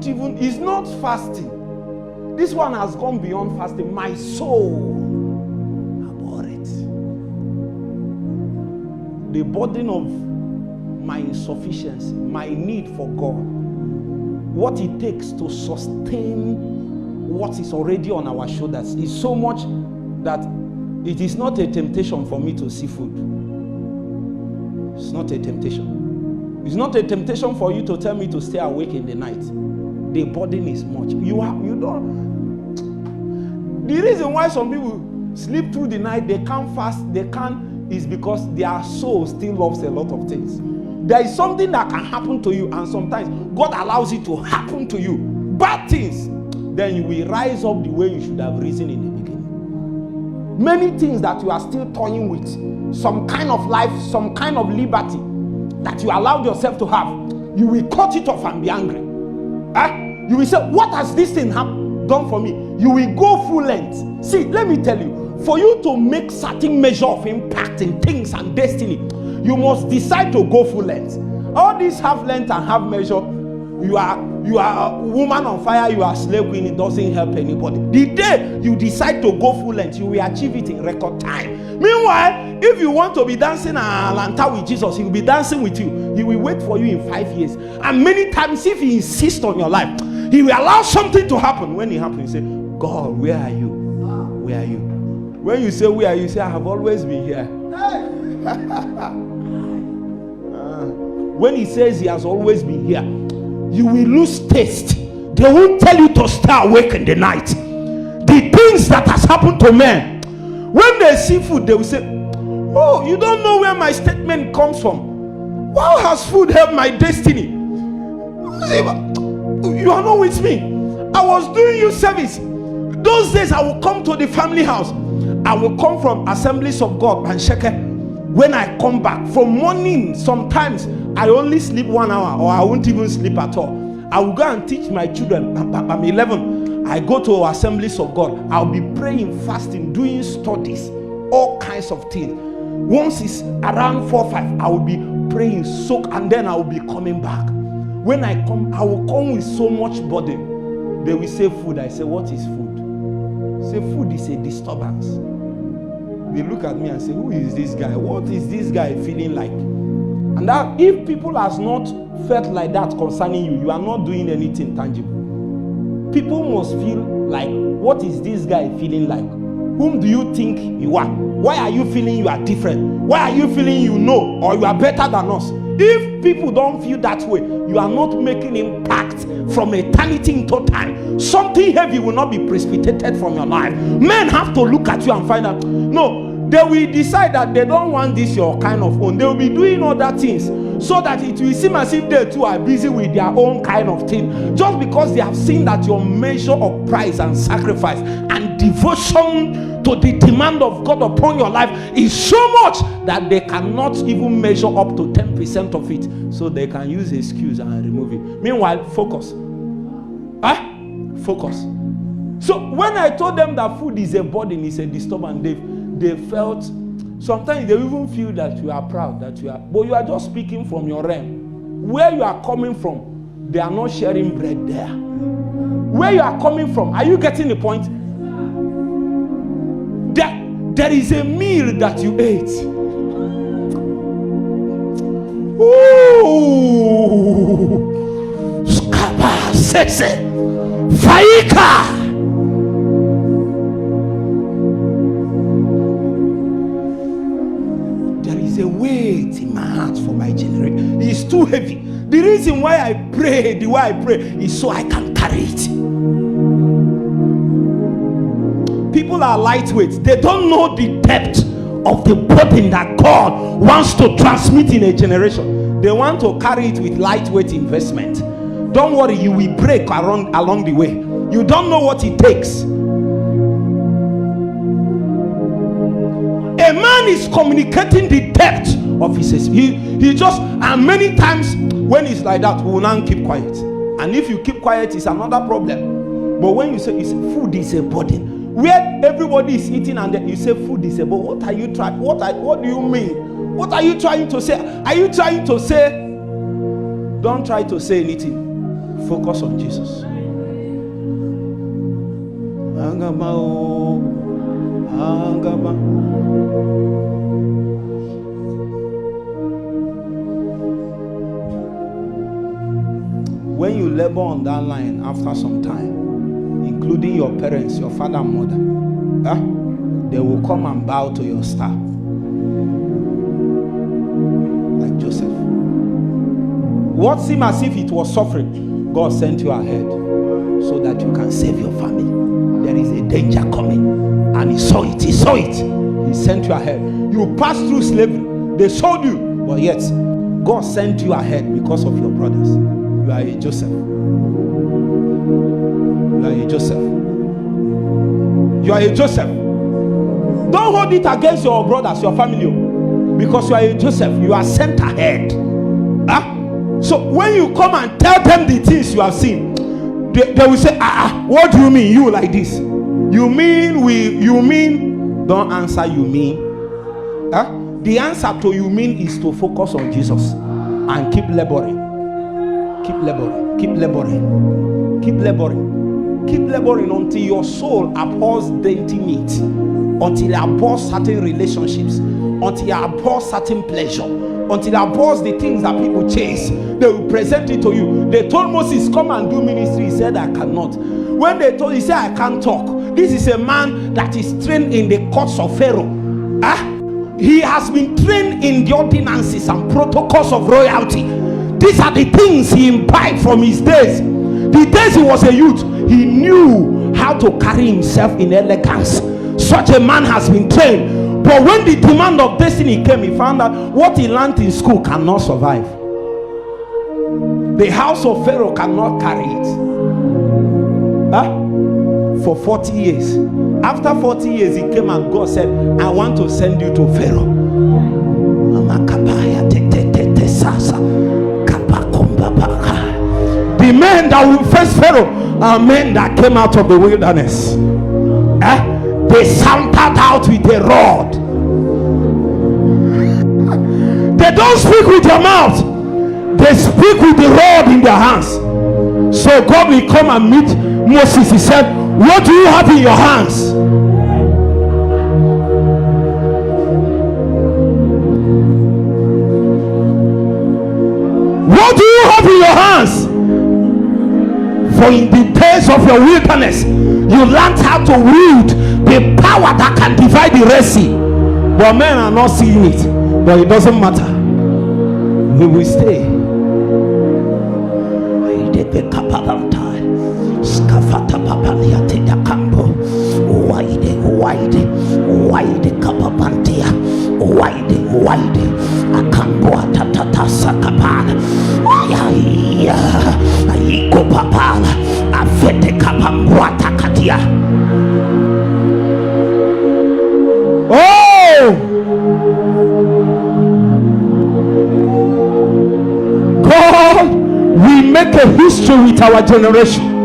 don't even, it's not fasting. This one has gone beyond fasting. My soul abhor it. The burden of my insufficiency, my need for God, what it takes to sustain what is already on our shoulders is so much that it is not a temptation for me to see food. It's not a temptation. It's not a temptation for you to tell me to stay awake in the night. The burden is much. You don't. The reason why some people sleep through the night, they can't fast, is because their soul still loves a lot of things. There is something that can happen to you, and sometimes God allows it to happen to you. Bad things. Then you will rise up the way you should have risen in the beginning. Many things that you are still toying with, some kind of life, some kind of liberty that you allowed yourself to have, you will cut it off and be angry. You will say, what has this thing done for me? You will go full length. See, let me tell you, for you to make certain measure of impact in things and destiny, you must decide to go full length. All this half length and half measure, you are a woman on fire, you are slave queen, it doesn't help anybody. The day you decide to go full length, you will achieve it in record time. Meanwhile, if you want to be dancing Atlanta with Jesus, he will be dancing with you. He will wait for you in 5 years. And many times, if he insists on your life, he will allow something to happen. When it happens, you say, God, where are you? Where are you? When you say, where are you? You say, I have always been here. When he says he has always been here, you will lose taste. They won't tell you to stay awake in the night. The things that has happened to men, when they see food, they will say, oh, you don't know where my statement comes from. How has food helped my destiny? You are not with me. I was doing you service. Those days I will come to the family house. I will come from Assemblies of God and Sheke. When I come back from morning, sometimes I only sleep 1 hour, or I won't even sleep at all. I will go and teach my children. I'm 11. I go to Assemblies of God. I'll be praying, fasting, doing studies, all kinds of things. Once it's around 4 5, I will be praying, soak, and then I will be coming back. When I come, I will come with so much burden. They will say food. I say, what is food? Say food is a disturbance. They look at me and say, who is this guy? What is this guy feeling like? And that if people has not felt like that concerning you, you are not doing anything tangible. People must feel like, what is this guy feeling like? Whom do you think you are? Why are you feeling you are different? Why are you feeling you know or you are better than us? If people don't feel that way, you are not making impact from eternity into time. Something heavy will not be precipitated from your life. Men have to look at you and find out. No, they will decide that they don't want this your kind of own. They will be doing other things so that it will seem as if they too are busy with their own kind of thing. Just because they have seen that your measure of price and sacrifice and devotion to the demand of God upon your life is so much that they cannot even measure up to 10% of it. So they can use excuse and remove it. Meanwhile, focus. Focus. So when I told them that food is a burden, it's a disturbance, they felt, sometimes they even feel that you are proud, that you are, but you are just speaking from your realm. Where you are coming from, they are not sharing bread there. Where you are coming from, are you getting the point? There is a meal that you ate. Ooh, Skaba Sese Faika. There is a weight in my heart for my generation. It's too heavy. The reason why I pray the way I pray is so I can carry it. People are lightweight. They don't know the depth of the burden that God wants to transmit in a generation. They want to carry it with lightweight investment. Don't worry, you will break along the way. You don't know what it takes. A man is communicating the depth of his experience. He just, and many times when it's like that, we will now keep quiet. And if you keep quiet, it's another problem. But when you say food is a burden, where everybody is eating and then you say food is a burden, what are you trying? What do you mean? What are you trying to say? Are you trying to say? Don't try to say anything. Focus on Jesus. Angama, oh, Angama. When you labor on that line after some time, including your parents, your father and mother, they will come and bow to your star. Like Joseph. What seemed as if it was suffering, God sent you ahead so that you can save your family. There is a danger coming. And he saw it. He sent you ahead. You passed through slavery. They sold you. But yet, God sent you ahead because of your brothers. You are a Joseph. You are a Joseph. You are a Joseph. Don't hold it against your brothers, your family. Because you are a Joseph. You are sent ahead. So when you come and tell them the things you have seen, they will say, what do you mean you like this? You mean, don't answer you mean. The answer to you mean is to focus on Jesus and keep laboring. Keep laboring. Keep laboring. Keep laboring. Keep laboring until your soul abhors dainty meat, until it abhors certain relationships, until it abhors certain pleasure, until it abhors the things that people chase. They will present it to you. They told Moses, come and do ministry. He said, I cannot. When they told, he said, I can't talk. This is a man that is trained in the courts of Pharaoh. He has been trained in the ordinances and protocols of royalty. These are the things he imbibed from his days. The days he was a youth, he knew how to carry himself in elegance. Such a man has been trained. But when the demand of destiny came, he found out what he learned in school cannot survive. The house of Pharaoh cannot carry it. For 40 years. After 40 years, he came and God said, I want to send you to Pharaoh. The men that will face Pharaoh are men that came out of the wilderness. They sounded out with a rod. They don't speak with your mouth. They speak with the rod in their hands. So God will come and meet Moses. He said, what do you have in your hands? What do you have in your hands? For in the days of your wilderness, you learned how to wield the power that can divide the Red Sea. But men are not seeing it. But it doesn't matter. We will stay. God, we make a history with our generation.